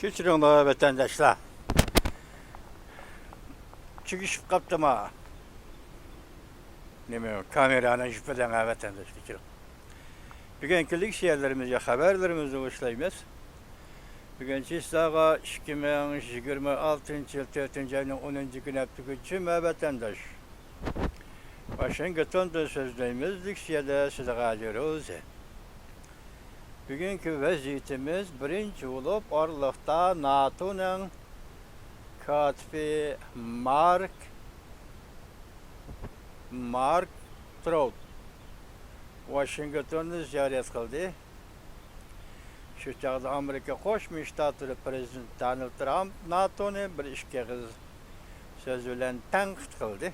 Keçirin vatandaşlar. Çıkış kaptama. Kameranın şüpheden vatandaş keçirin. Bugünkü şeylerimizde haberlerimizi başlayımız. Bugün Çistağa 2026 yıl 4. ayının 10. günü yaptığı vatandaş. Washington'da sözlüğümüz Liksiyada size geliyoruz. Bugünkü vaziyetimiz birinci olup Arlık'ta NATO'nun katibi Mark Trout Washington'u ziyaret kıldı. Şu çağda Amerika Qo'shma Shtatlar Prezidenti Donald Trump NATO'nu bir ishga söz bilan tanqid qildi.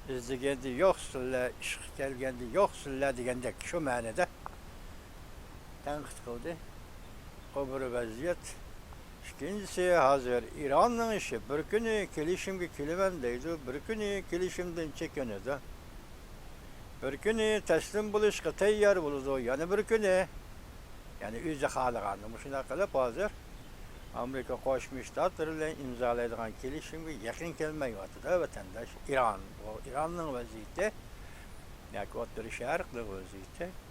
İzlegende yo'qsizlar, ishga kelganda yo'qsizlar degandek shu ma'noda tanqid qildi. O bir vaziyat. İkincisi hazır İran'ın işi bir günü kelişimge kelemen deydi, bir günü kelişimden çekeniyordu. Bir günü teslim buluşqa tayyar buludu, yani bir günü yani özü xalığandı. Şuna qilib hazır Amerika Qo'shma Shtatlar bilan imzolaydigan kelishimga yaqin kelmayapti vatandaş. İran, o İran'ın vaziyeti, yoki O'rta Sharqning vaziyeti.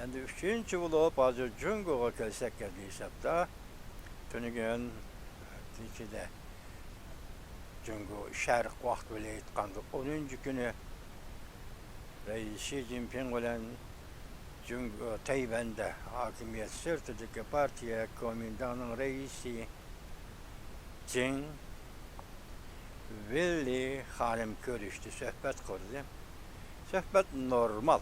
Endi üçüncü bo'lib hozir Jungo'ga kelsak hesapda tunigun kechida Jungo Sharq vaqt bilan aytganda 10. kuni Rais Xi Jinping bilan Jungo Tayvan'da hokimiyat sirtidagi partiya Kuomintan'ning raisi Jin Willi xonim ko'rishdi, suhbat qurdi. Suhbat normal.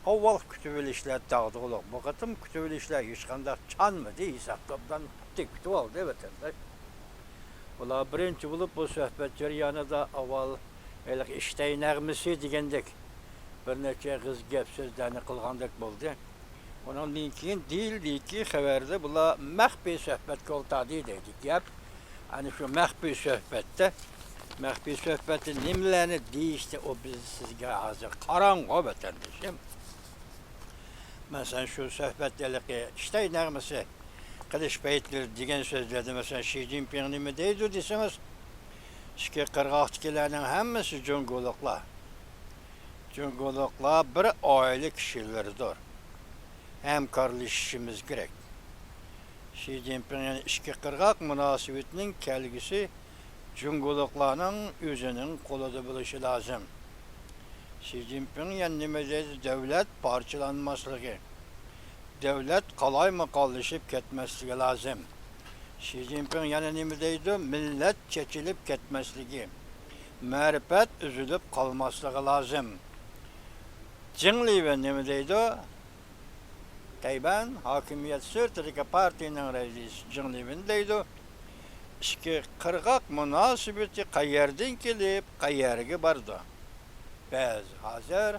Avval kütübelişler dağdığılıq. Bu qatım kütübelişler hiç qandaq çanmadı. Hesapdan kütüb aldı vatandaş. Ola birinci bulup bu söhbət jaryanında avval iştey nəğmisi degendek bir neçə qız gep sözlərini qılğandek boldu. Ondan keyin deyildi ki, xəbərdə bula məxfi söhbət qoltadı deydi gep. Hani şu məxfi söhbətdə məxfi söhbətin nimlərini deyişdi o biz sizə hazır qaranğı vatandaşım. Mesela şu söhbətdəki iştey nəğməsi qilish paytları degan sözlərdə mesela Xi Jinping nima deydi desəniz, ishga qirg'oqchilarning hammasi Junguluqlar. Junguluqlar bir oila kishilardir. Hamkorlashishimiz kerak. Xi Jinpingning ishga qirg'oq munosabatining kelgisi Junguluqlarning o'zining qo'lida bo'lishi lozim. Xi Jinping yani nima deydi? Devlet parçalanmasligi. Devlet qalayma qolishib ketmasligi lozim. Xi Jinping yana nima deydi? Millat chechilib ketmasligi. Ma'rifat uzilib qolmasligi lozim. Jingliven nima deydi? Tayvan hokimiyat sirtidagi partiyaning raisi Jingliven deydi. Ishga qirg'oq munosabati qayerdan kelib, qayerga bordi? Biz hazır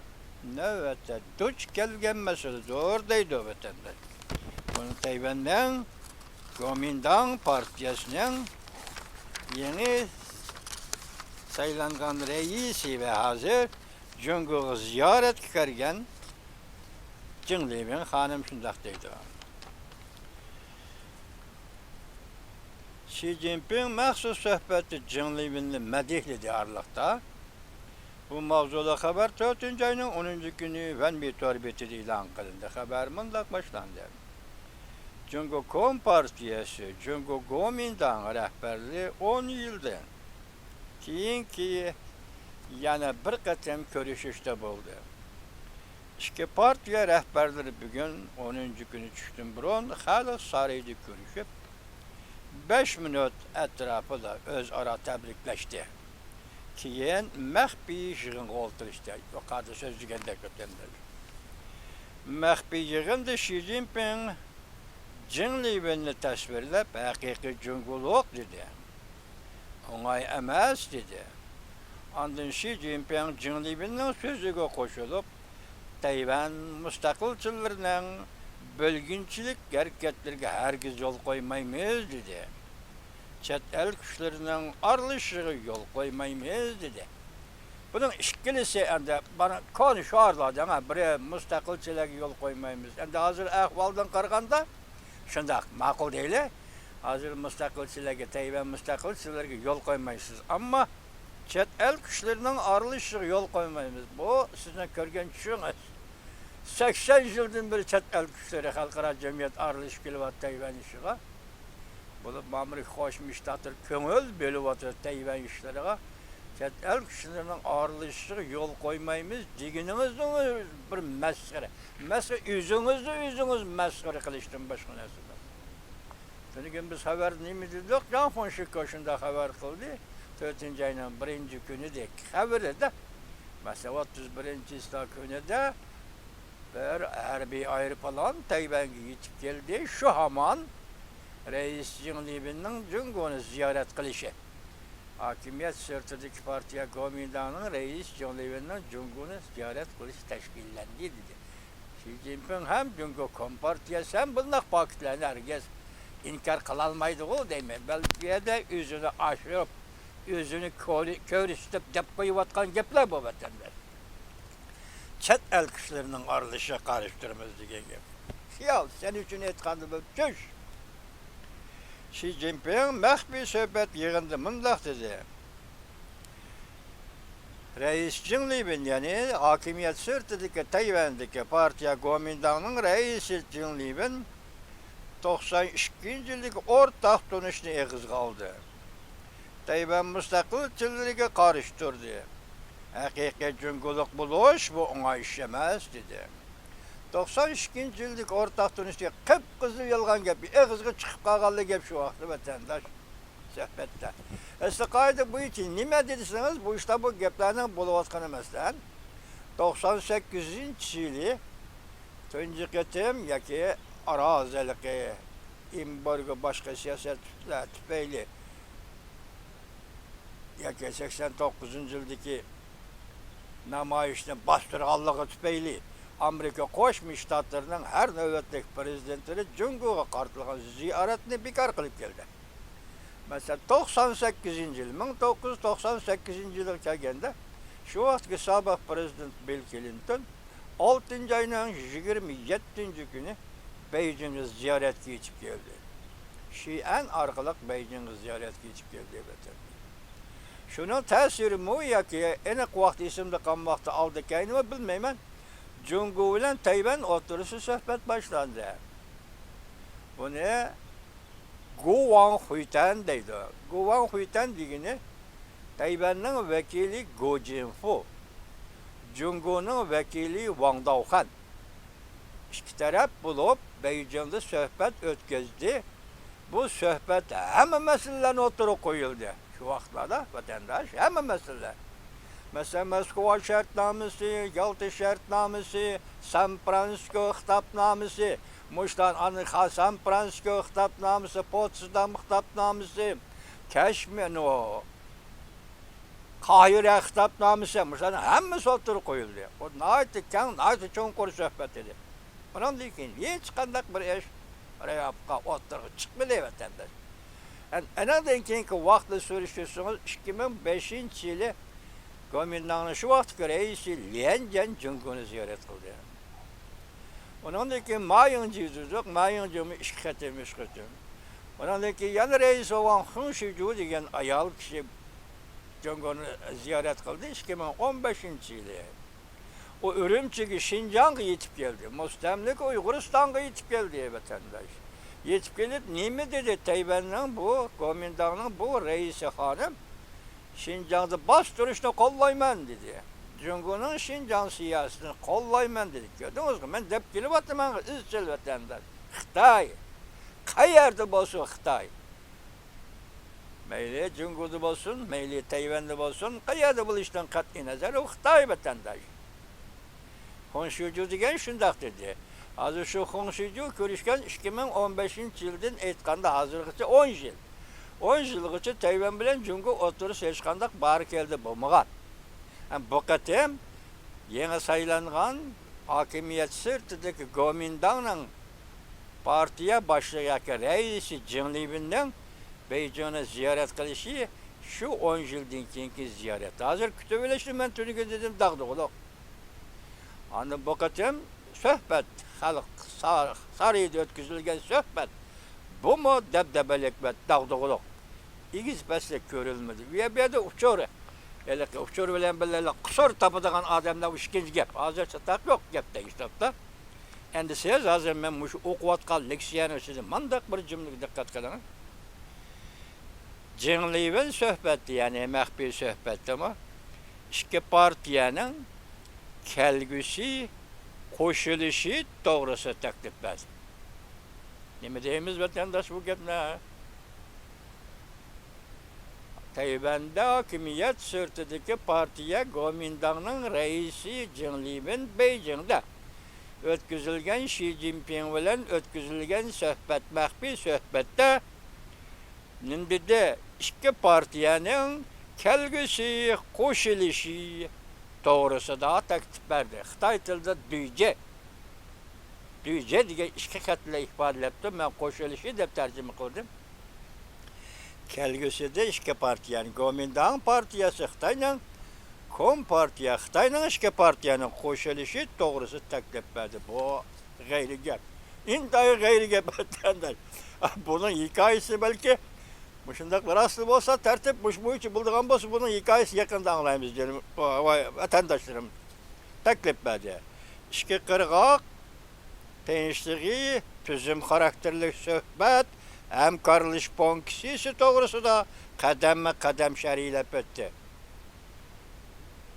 növbette duç gelgen meseledir deydi vatandaş. Bunu Tayvan'dan Kuomintang Partiyası'nın yeni sayılan reisi ve hazır Jungo'yu ziyaret kergen Jingliven hanım şundak deydi. Xi Jinping məxsus söhbəti Jingliven'li mədihlidi Arlıqda. Bu mavzuda haber 4. ayının 10. günü Ven Bitorbeti ilan kılındı. Haber mındak başlandı. Jungo Kompartiyası, Jungo Kuomintang rehberliği 10 yıldan ki yani bir qatam görüşüşte buldu. İşte partiya rehberleri bugün 10. günü düştüm burun, halı saraydı görüşüp 5 minut etrafında öz ara tebrikleşti. Keyin məxfi yığın olturuşdu. O kadar söz digəndə kötəndir. Məxfi yığında Xi Jinping Jingliven'ni təsvirləb həqiqi Junguluq dedi. Onay emas dedi. Ondan Xi Jinping Jingliven'nin sözüge qoşulub Tayvan müstəqilçilərinin bölgünçilik hərəkətlərə hərgiz yol qoymayız dedi. Çet el güçlerinin aralışığı yol koymayız dedi. Bunun işkilisi ende bana konuşuyorlar ama buraya müstakilçilerge yol koymayız. Ende hazır ahvaldan qaraganda Şundak makul değil. Hazır müstakilçilerge, Tayvan müstakilçilerge yol koymaysınız. Ama chet el kişilerinin arılışığı yol koymayımız. Bu sizin görgen düşünüz. 80 yıldan beri chet el kişileri halkara cemiyet arılış kılıvat Tayvan işiğe. Bunu Amerika hoş müştatır köngül bölüvatır Tayvan işlerine. Chet el kişilerinin arılışığı yol koymayımız. Diginimizden bir mesgire. Mesgire yüzünüz mesgire kılıştın başka nesine. Çünkü biz haber neymi dedik, Can Fonşik koşunda haber kıldı. 4. ayının 1. günü de haberi de, mesela 31. günü de bir harbi ayrıpalan Tayvan'a yetip geldi. Şu haman Reis Jinglibi'nin Cungo'nu ziyaret kılışı. Hakimiyet sırtındaki partiya Gomindan'ın Reis Jinglibi'nin Cungo'nu ziyaret kılışı teşkillendi dedi. Xi Jinping hem Cungo Kompartiyası hem bunlar paketlerini herkes inkar kılalmaydı o değil mi? Belki de yüzünü aşırıp, yüzünü körüstüp dep koyuvatkan gepler bu vatandaş. Chet el kişilerinin arılışı karıştırmaz diye gep. Fiyal, sen için etkandı bu çöş. Xi Jinping mehbi söhbet yığındı mındak dedi. Reis Jinglibin yani hakimiyet sırtındaki Tayvan'daki partiya Kuomintang'ın reisi Jinglibin 92. yıllık ortak dönüşünü eğiz kaldı. Tayvan müstakilçileriga karıştırdı. Hakiki cüngülük buluş bu ona işlemez dedi. 92. yıllık ortak dönüşte kıpkızıl yalgan gibi eğizge çıkıp kalgalı gibi şu vakti vatandaş sohbette. Estikaydı bu için nime dediyseniz bu işte bu geplerinin buluvatkanı mesela 98. yılı tüncü ketim yaki araziliki imbargo başka siyasetler tüpeyli yaki 89. yıldaki namayişini bastırgallığı tüpeyli Amerika Koşmuş Ştatlarının her nöbetlik prezidentleri Cungo'ya kartılgan ziyaretini bekar kılıp geldi. Mesela 98. yıl, 1998. yılı kelgende şu vaxtki sabah prezident Bill Clinton 6. ayının 27. günü Beijing'e ziyaret geçip geldi. Şi'en arkalık Beijing'e ziyaret geçip geldi. Şunun tesiri mu ya ki enek vakti isimde kalmakta aldı kendimi bilmeymen. Cungo ile Tayvan oturusu sohbet başlandı. Bu ne? Guang Huitan deydi. Guang Huitan degini Tayvan'ın vekili Go Jinfu, Cungo'nun vekili Wang Daohan. İki taraf bulup Beijing'de sohbet ötküzdü. Bu sohbet hemen meselelerine oturup koyuldu. Şu vaxtlarda vatandaş hemen mesele. Mesela Moskova şartnamesi, Yalta şartnamesi, San Francisco hitapnamesi, Muş'tan Anıha San Francisco hitapnamesi, Potsdam hitapnamesi, Keşmin o Kahire hitapnamesi, Muş'tan hemmesi oturup koyuldu. O nayeti çoğunkur sohbet dedi. Bunun için hiç kandak bir iş oraya oturup çıkmadı vatandaş. En azından vakti sürüşüyorsunuz 2005. yılı Kuomintang'ın şu vaxtki reisi Lianjian Cungo'nu ziyaret kıldı. Ondan ki mayıncı yüzüzdük, mayıncımı işketim. Ondan ki yan reis olan Hun Shiju degen ayal kişi Cungo'nu ziyaret kıldı 2015. yılı. O Ürümçi'ye Şinjan'a yetip geldi. Müstemlik Uyguristan'a yetip geldi vatandaş. Yetip gelip neymi dedi Tayvan'ın bu, Kuomintang'ın bu reisi hanım Şinjan'da bastırışını kollayman dedi. Cungo'nun Şinjan siyasetini kollayman dedik. Gördünüz mü? Ben dep gelip attım izcil vatandaş. Xitay. Kayerde bolsun Xitay. Meyli Cungo'da bolsun, meyli Tayvan'da bolsun, kayerde bol işten kat'i nazar o Xitay vatandaş. Honshuju degen şundak dedi. Hazır şu Honshuju görüşken 2015. yıldan etkanda hazırlıkçı 10 yıl. 10 yıllık için Tayvan bilen Cungo oturup seçkandak bari geldi bulmagan. Bu katem yeni sayılanan hakimiyet sırtındaki Kuomintang'ın partiye başlayaki reisi Jinglibin'den Beijing'e ziyaret kılışı şu 10 yıldan keyinki ziyaret. Hazır kütübeleştim ben tünü dedim dağdı oğlum. Anı bu katem sohbet halk sarayda ötküzülgen söhbet. Bu mu debdebelik ve dağdığılık? İgiz beslik görülmedi. Ve bir de uçur. Uçur bilen belirli kusur tapıdığın adamda işkinci gep. Hazırsa tak yok gepte işte. Endi siz hazır men bu okuvatkan leksiyonu size mandak bir cümle dikkat kılın. Cengleven söhbeti yani mehbi söhbeti ama iki partiyanın kelgüsü, koşuluşu doğrusu teklif etmez. Ne deyimiz vatandaş bu gep ne? Tayvan'da hakimiyet sırtındaki partiye Gomindan'ın reisi Cengleven Beijing'de ötküzülgen Xi Jinping bilen ötküzülgen söhbet, mehbi söhbette nindide iki partiyanın kelgüsü, koşuluşu doğrusu da teklif verdi. Xitay tilde düyce diye iki katla ifade ettim. Ben koşuluşu da tercüme kıldım. Kelgüsü de iki partiyanın Kuomintang partiyası Xitay'la Kompartiya Xitay'la iki partiyanın koşuluşu doğrusu teklif verdi. Bu gayri gep. İntayı gayri gep vatandaş. Bunun hikayesi belki Muşundaklar aslı olsa tertip bu için bulduğum olsa bunun hikayesi yakında anlayımız diyelim vatandaşlarım. Teklif verdi. İşki kırgak, tenişliği, tüzüm karakterli söhbet, hemkarlış ponkisisi doğrusu da kadem şeriyle pöttü.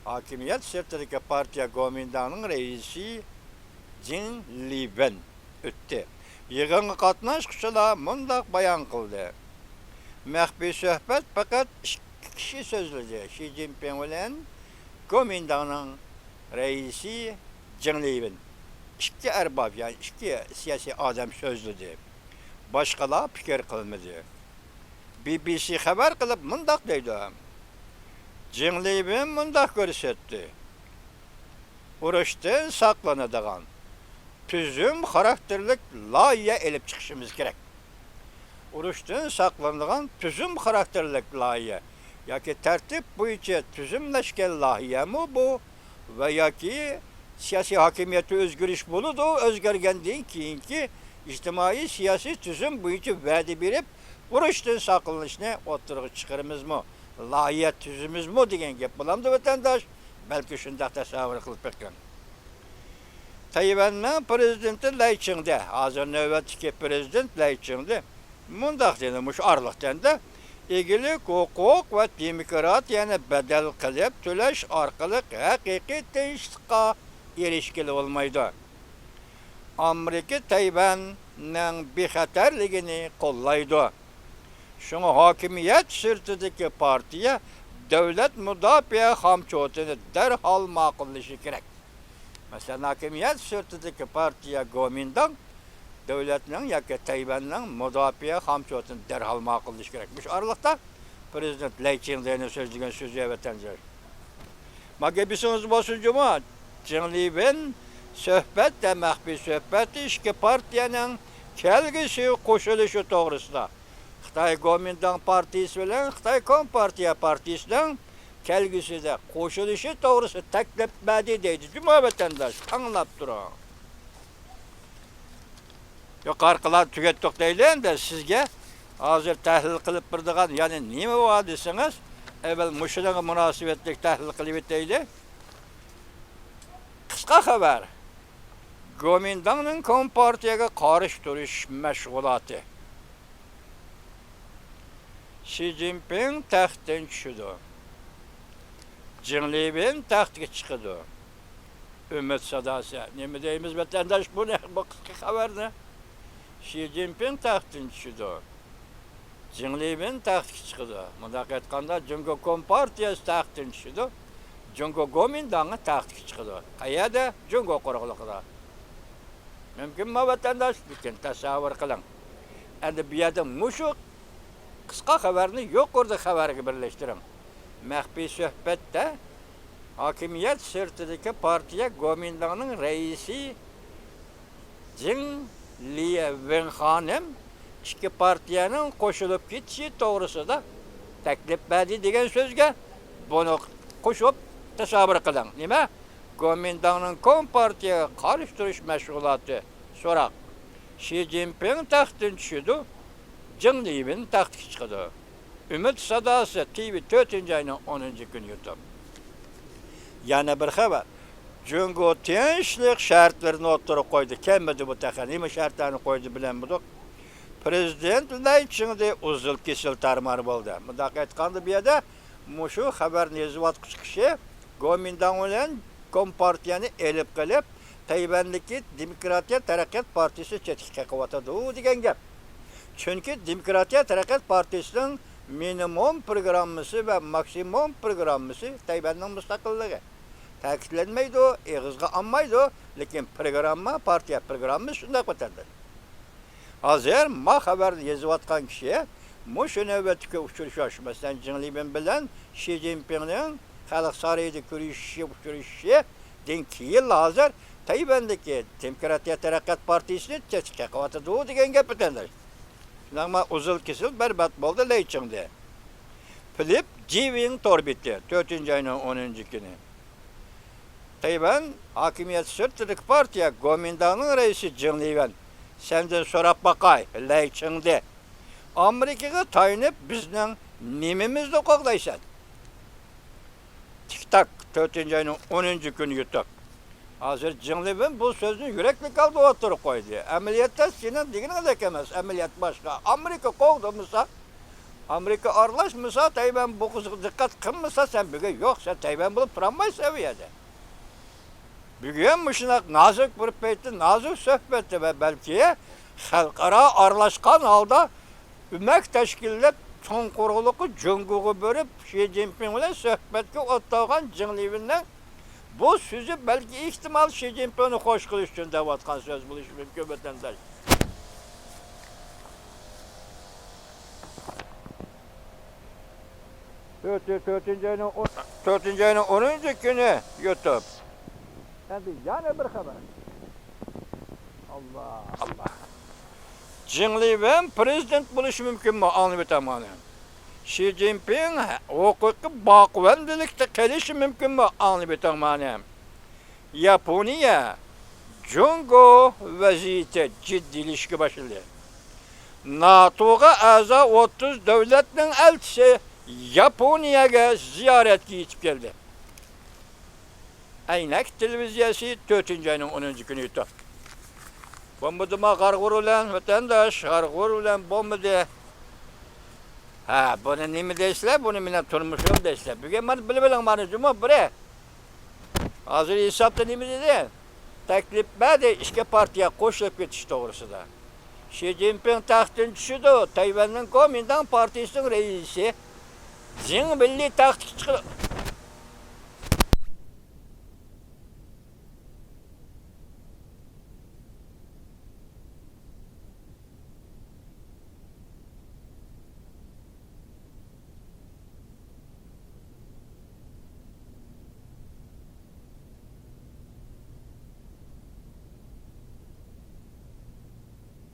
Hakimiyet sırtındaki partiya Kuomintang'ın reisi Jin Liwen öttü. Yığınga katnaşkıçılar mundak bayan kıldı. Mehbi söhbet fakat iki kişi sözlüdü. Xi Jinping bilen Kuomintang'ın reisi Jin Liwen. İki erbab yani iki siyasi adam sözlüdü. Başkalar fikir kılmadı. BBC haber kılıp mundak deydi. Jin Liwen mundak görsetti. Urushdan saklanadigan tüzüm karakterlik layihə elib çıxışımız gerek. Urushdan saklanadigan tüzüm karakterlik layihə. Yoki tertip bo'yicha tüzümleşken layihə mi bu? Ve yoki siyasi hakimiyeti özgürüş buludu. Özgürgendiğin keyinki ictimai siyasi tüzüm bo'yicha va'da berib urushdan saklanishni o'ttirg'i chiqarimiz mı? Layihə tüzümüz mü degan gap bo'lamdi vatandaş. Belki şunda tasavvur kılıp bakın. Tayvan'ın prezidenti Lai Ching-de, hazır növbetdeki prezident Lai Ching-de, mundaq denilmiş arlıqdan da ilgili hukuk ve demokratiyani bedel qilib to'lash orqali haqiqiy tinchlikqa erishgili olmaydi. Amerika Tayvan'ın bexatarligini qo'llaydi. Şuna hakimiyet sırtındaki partiye devlet müdafaa hamçotunu derhal maqullışı gerek. Mesela hakimiyet sırtındaki partiye Kuomintang devletinin yoki Tayvan'ın müdafaa hamçotunu derhal maqullışı gerekmiş. Aralıkta Prezident Lai Ching-de'nin sözlüğün sözü vatandaşlar. Magabisiniz bosuncuma Jin Liwen söhbet demek bir söhbet iki partiyanın kelgisi koşuluşu doğrusunda. Xitay Kuomintang partisi bilen Xitay Kompartiya partisining kelgusida qo'shilishi to'g'risi taklif berdi deydi. Cuma vatandaş anlab turang. Yuqorqilar tugatdik deyli endi sizga hozir tahlil qilib birdigan, ya'ni nima bor desangiz, evvel mushularga munosabatli tahlil qilib o'taylik. Qisqa xabar. Kuomintangning Kompartiyaga qarshi turish mashg'uloti. Xi Jinping taxtdan tushdi. Jin Liwen taxtga chiqdi. Umid sadosi. Nima deymiz vatandaş bu qisqa xabarni? Xi Jinping taxtdan tushdi. Jin Liwen taxtga chiqdi. Mundaq aytganda Jungo Kompartiyasi taxtdan tushdi. Jungo Kuomintang taxtga chiqdi. Qayerda? Jungo quruqligida. Mümkünmi vatandaş? Lekin tasavvur qiling. Endi bu yerda mushu qisqa xabarni yuqorida xabarga birlashtiring. Mehbi söhbette hakimiyet sırtındaki partiye Kuomintang'ın reisi Jin Liwen hanım iki partiyanın qo'shilib ketishi to'g'risida taklif berdi degan so'zga buni qo'shib tasavvur qiling. Nima? Kuomintangning Kompartiyaga qarshi turish mashg'uloti so'roq. Xi Jinping taxtdan tushdi, Jing Liwen taxtga chiqdi. Umid sadosi TV 4-oyning 10-kuni YouTube. Yana bir xabar. Jungo tinchlik shartlarini o'tirib qo'ydi. Kelmadi bu taqa. Nima shartlarni qo'ydi bilan buduq. Prezident Lay Chingde uzil kesil tarmar bo'ldi. Bunday aytganda bu yerda mushu xabarni yozayotgan kishi Kuomintang bilan Kompartiyani elib qilib, Tayvandagi Demokratiya Taraqqiyot Partiyasi chetga qo'yatadi degan gap. Chunki Demokratiya Taraqqiyot Partiyasining minimum programmasi va maksimum programmasi Tayvanning mustaqilligi. Ta'kidlanmaydi, eg'izga olmaydi, lekin partiya programmasi shunday qo'yadi. Hozir ma xabarni yozayotgan kishi mushu navbatga uchrashish, masalan, Jing Liwen bilan Xi Jinpingning xalq saroyida ko'rishidan keyin hozir Tayvandagi Demokratiya Taraqqiyot Partiyasini chetga qo'yadi degan gap aytadi. Shunday uzil kesil barbod bo'ldi Lay Chingde. Philip Jiving torbiti 4-oyning 10-kuni. Tayvan hokimiyat sirtidagi partiya Kuomintangning raisi Jing Liwen senden so'rab baqay Lay Chingde. Amerikaga tayinib bizning nimamizni qo'g'daysan? Tik-tak 4-oyning 10-kuni yutuq. Hozir Jing Liwen bu so'zni yurakli qalbi o'tirib qo'ydi. Amaliyotda sening deganingdek emas, amaliyot boshqa. Amerika qo'g'dimisa, Amerika aralashmasa, Tayvan bu qizga diqqat qilmasa, sen bugun yo'q, sen Tayvan bo'lib turolmaysan bu yerda. Bugun shunaq nozik bir paytda nozik suhbatda va balki xalqaro aralashgan holda umak tashkillab cho'nqurg'uliqi junguga bo'lib Xi Jinping bilan suhbatga o'tgan Jing Liwenning bu so'zi balki ehtimol Xi Jinpingni xo'sh qilish uchun deyotgan so'z bo'lishi mumkin vatandosh. To'rtinchi oyning 10-kuni YouTube. Endi yana bir xabar. Allah. Jing Liwen prezident bo'lishi mumkinmi? Anglab o'taman. Xi Jinping huquqiy baquvvatlikda qilishi mumkinmi? Anglab o'taman. Yaponiya Jungo vaziyati jiddiylashga boshladi. NATO'ga a'zo 30 davlatning elchisi Yaponiyaga ziyoratga yetib keldi. Aynak televiziyasi 4-oyning 10-kuni yutdi. Bombadima qarg'ur bilan vatandosh, qarg'ur bilan bombada. Ha, buni nima deysizlar? Buni men turmushim deysizlar. Bugun men bilib mani juma bire. Hozir hisobda nima dedi? Taklif berdi ishga partiya qo'shilib ketish to'g'risida. Xi Jinping taxtdan tushdi. Tayvanning Kuomintang partiyasining raisi Jing milliy taxtga chiqdi.